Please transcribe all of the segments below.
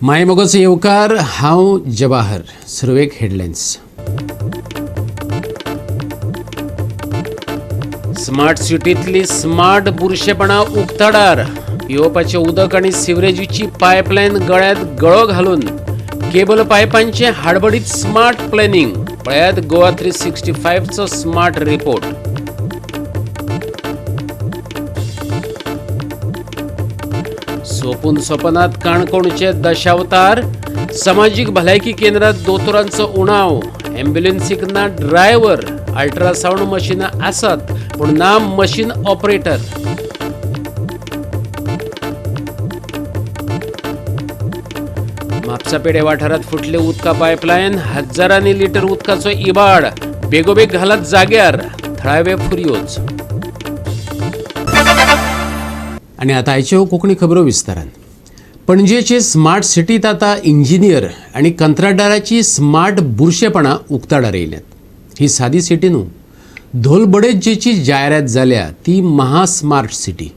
मायमोगाचो येवकार हांव जवाहर. सर्वेक हेडलायन्स. स्मार्ट सिटींतली स्मार्ट बुरशेपणां उक्ताडार. पिवपाचें उदक आनी सिवरेजीची पायपलायन गळ्यांत गळो घालून केबल पायपांचें हाडबडीत स्मार्ट प्लॅनिंग. पळयात गोवा 365 चो स्मार्ट रिपोर्ट. सोपून सोपनात काणकोणचे दशावतार. सामाजीक भलायकी केंद्रात दोतोरांचो उणाव. एम्ब्युलन्सीक ना ड्रायव्हर. अल्ट्रासाउंड मशिनां आसात पूण ना मशीन ऑपरेटर. म्हापसा वाठारात फुटले उदका पायपलायन. हजारांनी लिटर उदकाचो इबाड. बेगोबेग घालत जाग्यार. थळावे फुरयोज. आणि आता आयच्यो कोंकणी खबरो विस्तारान. पणजेचे स्मार्ट सिटीत आता इंजिनियर आणि कंत्राटदाराची स्मार्ट बुरशेपणां उक्ताडार येयल्यात. ही सादी सिटी न्हू. धोलबडेजेची जायरात जाल्या ती महा स्मार्ट सिटी.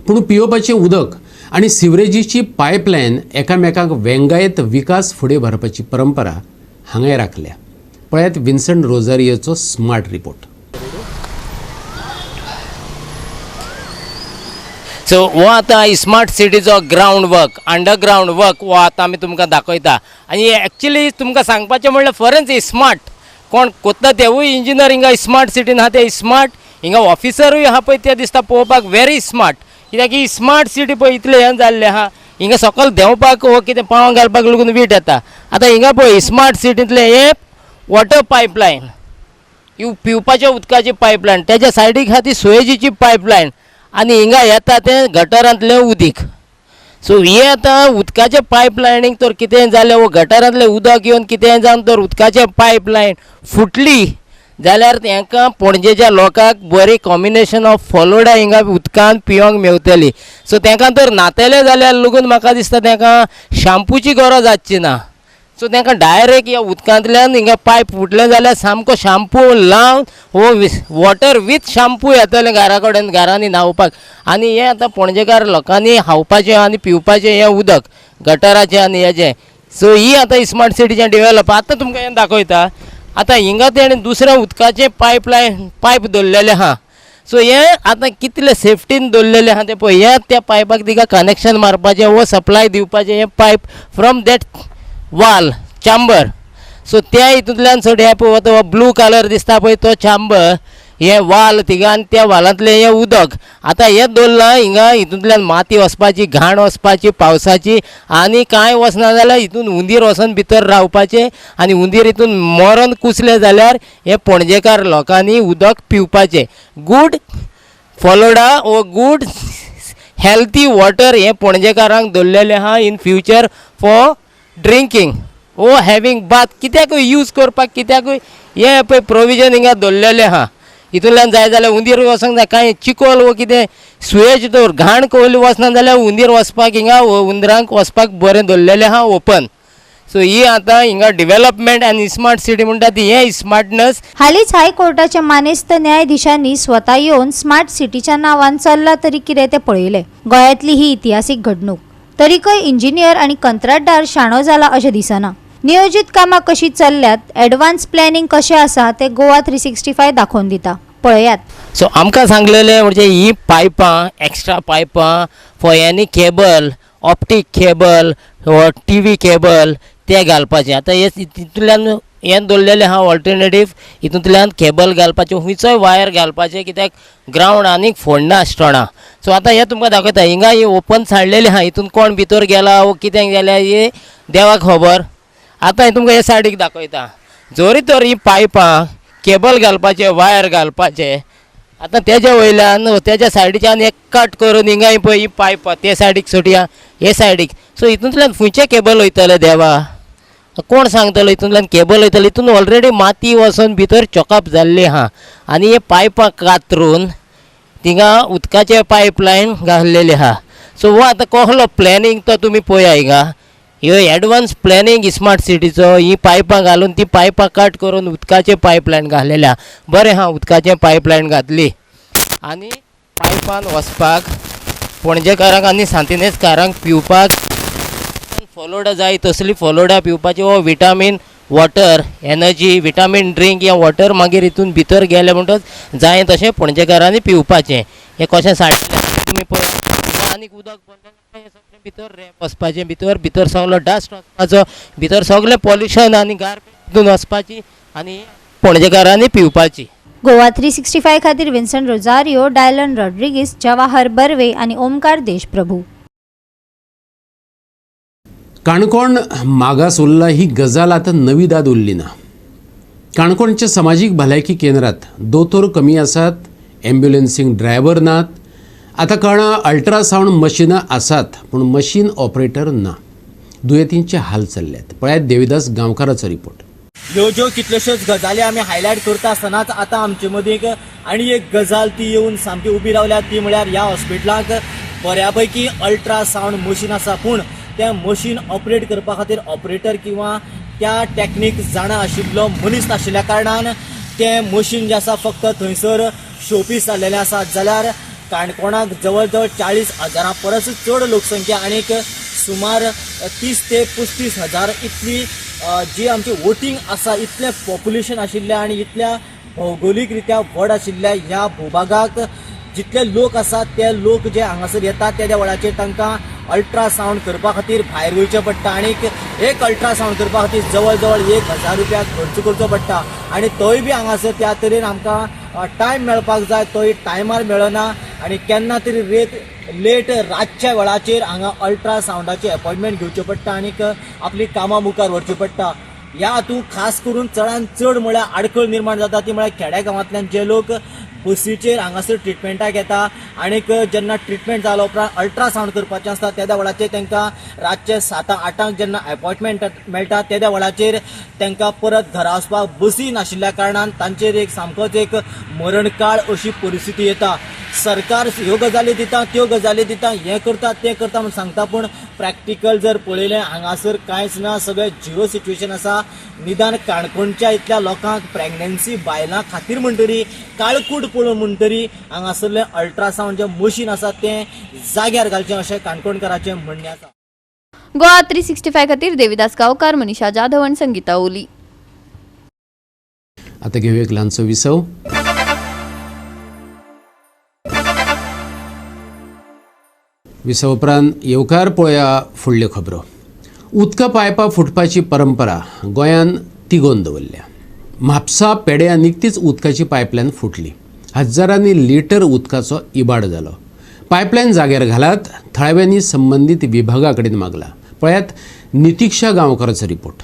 पूण पिवपाचें उदक आनी सिवरेजीची पायपलायन एकामेकांक वेंगायत विकास फुडें व्हरपाची परंपरा हांगाय राखल्या. पळयात विन्संट रोजारियोचो स्मार्ट रिपोर्ट. सो हो आतां स्मार्ट सिटीचो ग्राउंड वर्क, अंडरग्राउंड वर्क हो आतां आमी तुमकां दाखयता. आनी एक्चुली तुमकां सांगपाचें म्हणल्यार फॉरेन्स स्मार्ट. कोण कोत्ता तेवूय इंजिनियर हिंगा स्मार्ट सिटीन आहा ते स्मार्ट. हिंगा ऑफिसरूय आहा पळय ते दिसता पळोवपाक व्हेरी स्मार्ट. कित्याक ही स्मार्ट सिटी पळय इतलें हें जाल्लें आहा. हिंगा सकयल देंवपाक वो कितें पावों घालपाक लागून वीट येता. आतां हिंगा पळय स्मार्ट सिटींतलें हे वॉटर पायपलायन, ही पिवपाच्या उदकाची पायपलायन. तेज्या सायडीक आहा ती सुएजीची पायपलायन. आनी हिंगा येता तें गटरांतलें उदीक. सो हे आतां उदकाचे पायपलायनीक तर कितें जालें, वो गटरांतलें उदक येवन कितें जावन तर उदकाचें पायपलायन फुटली जाल्यार तांकां पणजेच्या लोकांक बरी कॉम्बिनेशन ऑफ फलोडा हिंगा उदकान पिवंक मेवतली. सो तांकां तर न्हातले जाल्यार लागून म्हाका दिसता तांकां शॅम्पूची गरज आसची ना. सो तांकां डायरेक्ट ह्या उदकांतल्यान हिंगा पायप फुटलें जाल्यार सामको शॅम्पू लावन हो वॉटर वीथ शॅम्पू येतलें घरा कडेन घरांनी न्हावपाक. आनी हें आतां पणजेकार लोकांनी हावपाचें आनी पिवपाचें हें उदक गटराचें आनी हेजें. सो ही आतां स्मार्ट सिटीचें डेवलप. आतां तुमकां हें दाखयता. आतां हिंगा तेणें दुसऱ्या उदकाचें पायप दवरलेलें आहा. सो हें आतां कितले सेफ्टीन दवरलेलें आहा तें पळय. हें त्या पायपाक तिका कनेक्शन मारपाचें वो सप्लाय दिवपाचें हें पायप फ्रॉम दॅट वाल चॅम्बर. सो त्या हितूंतल्यान चड हे पळय तो ब्लू कलर दिसता पळय तो चॅम्बर, हे वाल थिंगा आनी त्या वालांतलें हें उदक. आतां हें दवरलां हिंगा हितूंतल्यान माती वचपाची, घाण वचपाची पावसाची, आनी कांय वचना जाल्यार हितून हुंदीर वचोन भितर रावपाचें. आनी हुंदीर हितून मरोन कुसलें जाल्यार हे पणजेकार लोकांनी उदक पिवपाचें. गूड फलोडा ओ गूड हेल्थी वॉटर हें पणजेकारांक दवरलेलें आहा इन फ्युचर फॉर ड्रिंकींग ओ हॅवींग बाथ. कित्याकूय यूज करपाक कित्याकूय हें पळय प्रोविजन हिंगा दवरलेलें आहा. हितूंतल्यान जाय जाल्यार हुंदीर वचोंक जाय, कांय चिकोल वो कितें सुयेज दवर घाण कवली वचना जाल्यार हुंदीर वचपाक हिंगा हुंदरांक वचपाक बरें दवरलेलें आहा ओपन. सो ही आतां हिंगा डेव्हलपमेंट आनी स्मार्ट सिटी म्हणटा ती हें स्मार्टनस. हालींच हायकोर्टाच्या मानेस्त न्यायाधीशांनी स्वता येवन स्मार्ट सिटीच्या नांवान चल्ला तरी कितें तें पळयलें. गोंयांतली ही इतिहासीक घडणूक. तरीकय इंजिनियर आनी कंत्राटदार शाणो जाला अशें दिसना. नियोजीत कामां कशीं चल्ल्यात, एडवान्स प्लॅनिंग कशें आसा तें गोवा 365 दाखोवन दिता. पळयात. सो आमकां सांगलेलें म्हणजे ही पायपां, एक्स्ट्रा पायपां for any cable, optic cable वा TV केबल ते घालपाचें. आतां हे तितूंतल्यान हें दवरलेलें आहा ऑल्टरनेटीव. हितूंतल्यान केबल घालपाचें, खंयचोय वायर घालपाचें, कित्याक ग्रावंड आनीक फोडना आसतना. सो आतां हें तुमकां दाखयता. हिंगा ही ओपन साडलेलें आहा. हितून कोण भितर गेला वो कितें गेल्यार हे देवाक खबर. आतां हें तुमकां हे सायडीक दाखयता. जोरी तर ही पायपां, केबल घालपाचें, वायर घालपाचें. आतां तेज्या वयल्यान तेज्या सायडीच्यान एक कट करून हिंगा पळय ही पायपां ते सायडीक सोडया, हे सायडीक. सो हितूंतल्यान खंयचें केबल वयतलें देवा कोण सांगतलो. हितूंतल्यान केबल वयतलें. हितून ऑलरेडी माती वचोन भितर चॉकअप जाल्ली आहा. आनी हे पायपां कातरून थिंगा उदकाचें पायपलायन घाल्लेलें आहा. सो हो आतां कसलो प्लॅनिंग तो तुमी पळया हिंगा. ह्यो एडवान्स प्लॅनिंग स्मार्ट सिटीचो. ही पायपां घालून ती पायपां कट करून उदकाचें पायपलायन घाल्लेल्या. बरें हां उदकाचें पायपलायन घातली आनी पायपान वचपाक पणजेकारांक आनी सांतिनेजकारांक पिवपाक फलोडा जाय तसली फलोडा पिवपाची वो vitamin water energy vitamin drink या वॉटर मागीर हितून भितर गेले म्हणटच जाय तशें पणजेकारांनी पिवपाचें. हें कशें साठलें तुमी पळय आनीक उदक बंद भितर रॅप वचपाचें भितर सगलो डस्ट वचपाचो भितर सगलें पॉल्युशन आनी गार्बेज हितून वचपाची आनी पणजेकारांनी पिवपाची. गोवा 365 खातीर विन्संट रोजारियो, डायलन रॉड्रिगीस, जवाहर बर्वे आणि ओमकार देशप्रभू. काणकोण मागास उरला ही गजाल आता नवी दाद उरली ना. काणकोणच्या सामाजीक भलायकी केंद्रात दोतोर कमी आसात, ॲम्ब्युलन्सिंग ड्रायव्हर नात. आता कळना अल्ट्रासाउंड मशिनां आसात पूण मशीन ऑपरेटर ना. दुयेंतींचे हाल चल्ल्यात. पळयात देविदास गांवकाराचो रिपोर्ट. ह्यो ज्यो कितल्योश्योच गजाली आमी हायलायट करता आसतनाच आतां आमचे मदीं आनी एक गजाल ती येवन सामकी उबी रावल्या ती म्हळ्यार ह्या हॉस्पिटलाक बऱ्यापैकी अल्ट्रासाउंड मशीन आसा पूण त्या मशीन ऑपरेट करपा खातीर ऑपरेटर किंवा त्या टॅक्नीक जाणा आशिल्लो मनीस नाशिल्ल्या कारणान तें मशीन जें आसा फक्त थंयसर शोपीस जाल्लेलें आसा. जाल्यार काणकोणाक जवळ जवळ 40,000 परस चड लोकसंख्या आनीक सुमार 30 ते 35 हजार इतली जी आमची वोटींग आसा इतलें पॉप्युलेशन आशिल्ल्या आनी इतल्या भौगोलीक रित्या व्हड आशिल्ल्या ह्या भूभागाक जितले लोक आसात ते लोक जे हांगासर येतात त्या वेळाचेर तांकां अल्ट्रासाउंड करपा खातीर भायर वयचें पडटा आनीक एक अल्ट्रासाउंड करपा खातीर जवळ जवळ 1,000 रुपया खर्च करचो पडटा आनी तोय बी हांगासर त्या तरेन आमकां टायम मेळपाक जाय तोय टायमार मेळना आनी केन्ना तरी लेट रातच्या वेळाचेर हांगा अल्ट्रासाउंडाची अपॉयंटमेंट घेवची पडटा आनीक आपली कामां मुखार व्हरची पडटा. ह्या हातूंत खास करून चडांत चड म्हळ्यार आडखळ निर्माण जाता ती म्हळ्यार खेड्या गांवांतल्यान जे लोक बसीचेर हांगासर ट्रिटमेंटाक येता आनीक जेन्ना ट्रिटमेंट जालो उपरांत अल्ट्रासाउंड करपाचें आसता त्या वेळाचेर तांकां रातचे 7-8 जेन्ना अपॉयंटमेंट मेळटा त्या वेळाचेर तांकां परत घरा वचपाक बसी नाशिल्ल्या कारणान तांचेर एक सामकोच एक मरणकाळ अशी परिस्थिती येता. सरकार ह्यो गजाली दिता त्यो गजाली दिता हें करता तें करता म्हूण सांगता पूण प्रॅक्टिकल जर पळयलें हांगासर कांयच ना. सगळें झिरो सिच्युएशन आसा. निदान काणकोणच्या इतल्या लोकांक प्रेग्नन्सी बायलां खातीर म्हणटरी काळकूट पळोवन म्हणटरी हांगासरलें अल्ट्रासाउंड जें मशीन आसा तें जाग्यार घालचें अशें काणकोणकाराचें म्हणणें आसा. गोवा 365 खातीर देविदास गांवकार, मनीषा जाधव आनी संगीता ओली. आता घेऊया एक ल्हानसो विसव. विसव उपरांत येवकार पळोवया फुडल्यो खबरो. उदका पायपां फुटपाची परंपरा गोंयान तिगोवन दवरल्या. म्हापसा पेड्या निकतीच उदकाची पायपलायन फुटली. हजारांनी लिटर उदकाचो इबाड जालो. पायपलायन जाग्यार घालात थळाव्यांनी संबंधीत विभागा कडेन मागला. पळयात नितीक्षा गांवकाराचो रिपोर्ट.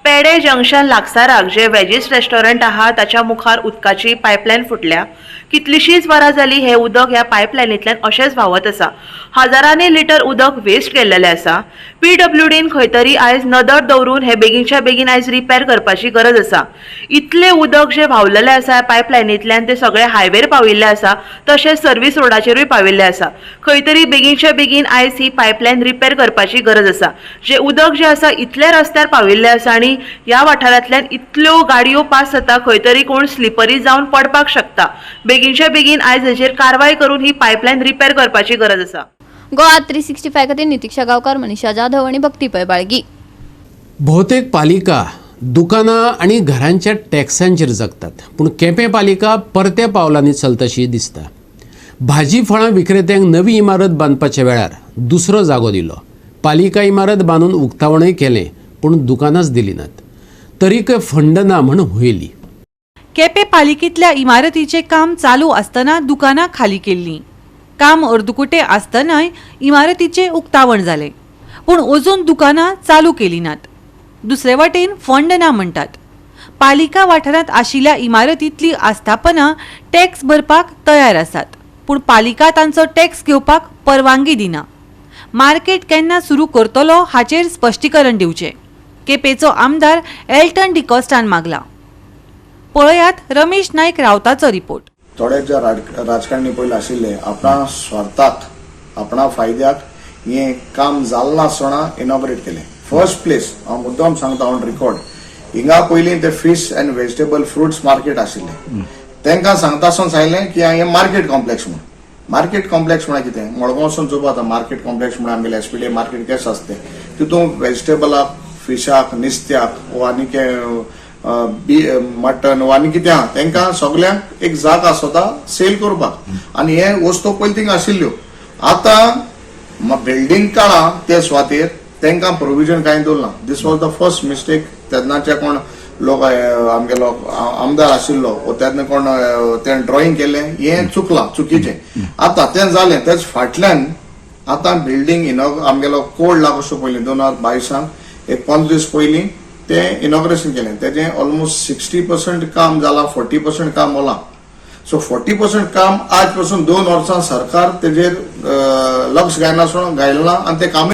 पेडे जंक्शन लागसाराक जे वेजीस रेस्टॉरंट आहा ताच्या मुखार उदकाची पायपलायन फुटल्या. कितलीशींच वरां जाली हे उदक ह्या पायपलायनींतल्यान अशेंच व्हांवत आसा. हजारांनी लिटर उदक वेस्ट केल्लेलें आसा. PWDन खंय तरी आयज नदर दवरून हे बेगीनच्या बेगीन आयज रिपेर करपाची गरज आसा. इतलें उदक जे व्हांवलेलें आसा पायपलायनींतल्यान ते सगळे हायवेर पाविल्ले आसा तशेंच सर्वीस रोडाचेरूय पाविल्ले आसा. खंय तरी बेगीनच्या बेगीन आयज ही पायपलायन रिपेर करपाची गरज आसा. जे उदक जे आसा इतले रस्त्यार पाविल्ले आसा आनी ह्या वाठारांतल्यान इतल्यो गाडयो पास जाता खंय तरी कोण स्लिपरी जावन पडपाक शकता. बेगीनच्या बेगीन आयज हेचेर कारवाय करून ही पायपलायन रिपेर करपाची गरज आसा. गोवा 365 खातीर नितीक्षा गांवकार, मनीषा जाधव आनी भक्तीपय बाळगी. बहुतेक पालिका दुकानां आणि घरांच्या टॅक्सांचेर जगतात पूण केपें पालिका परत्या पावलांनी चलतशी दिसता. भाजी फळां विक्रेत्यांक नवी इमारत बांदपाच्या वेळार दुसरो जागो दिलो. पालिका इमारत बांदून उक्तावणय केलें पूण दुकानांच दिली नात. तरीक फंड ना म्हूण हुयली. केपें पालिकेंतल्या इमारतीचें काम चालू आसतना दुकानां खाली केल्लीं. काम अर्दकुटे आसतनाय इमारतीचें उक्तावण जालें पूण अजून दुकानां चालू केलीं नात. दुसरे वटेन फंड ना म्हणटात. पालिका वाठारांत आशिल्ल्या इमारतींतलीं आस्थापनां टॅक्स भरपाक तयार आसात पूण पालिका तांचो टॅक्स घेवपाक परवानगी दिना. मार्केट केन्ना सुरू करतलो हाचेर स्पश्टीकरण दिवचें केपेचो आमदार एल्टन डिकॉस्टान मागला. पळयात रमेश नायक रावताचो रिपोर्ट. थोडे जे राजकारणी पयले आशिल्ले आपणा स्वार्थाक आपणा फायद्याक हे काम जाल्ले नासतना इनॉग्रेट केलें. फर्स्ट प्लेस हांव मुद्दाम सांगता ऑन रिकॉर्ड, हिंगा पयलीं ते fish and vegetable fruits market आशिल्लें. तांकां सांगता आसतना सांगलें की हे मार्केट कॉम्प्लेक्स म्हणून. मार्केट कॉम्प्लेक्स म्हळ्यार कितें, मडगांव वचून चोवपा आता मार्केट कॉम्प्लेक्स म्हळ्यार आमगेले एसपीडी मार्केट कशें आसता तितून व्हेजिटेबलाक, फिशाक, नुस्त्याक वा आनी मटन वा आनी कितें आहा तांकां सगल्यांक एक जागा आसता सेल करपाक. आनी हे वस्तू पयलीं थिंगा आशिल्ल्यो. आतां बिल्डींग काळा ते सुवातेर तांकां प्रोविजन कांय दवरना. दिस वॉज द फर्स्ट मिस्टेक. तेन्नाचे कोण लोक आमगेलो आमदार आशिल्लो तेन्ना कोण तें ड्रॉइंग केलें हें चुकलां, चुकीचें. आतां तें जालें तेच फाटल्यान आतां बिल्डींग आमगेलो कोड लाग असो पयलीं 2022 एक 15 दीस पयलीं तें इनॉग्रेशन केलें. तेजें ऑलमोस्ट 60% काम जालां, 40% काम ओलां. सो 40% काम आज पासून 2 वर्सां सरकार तेजेर लक्ष घालना आनी तें काम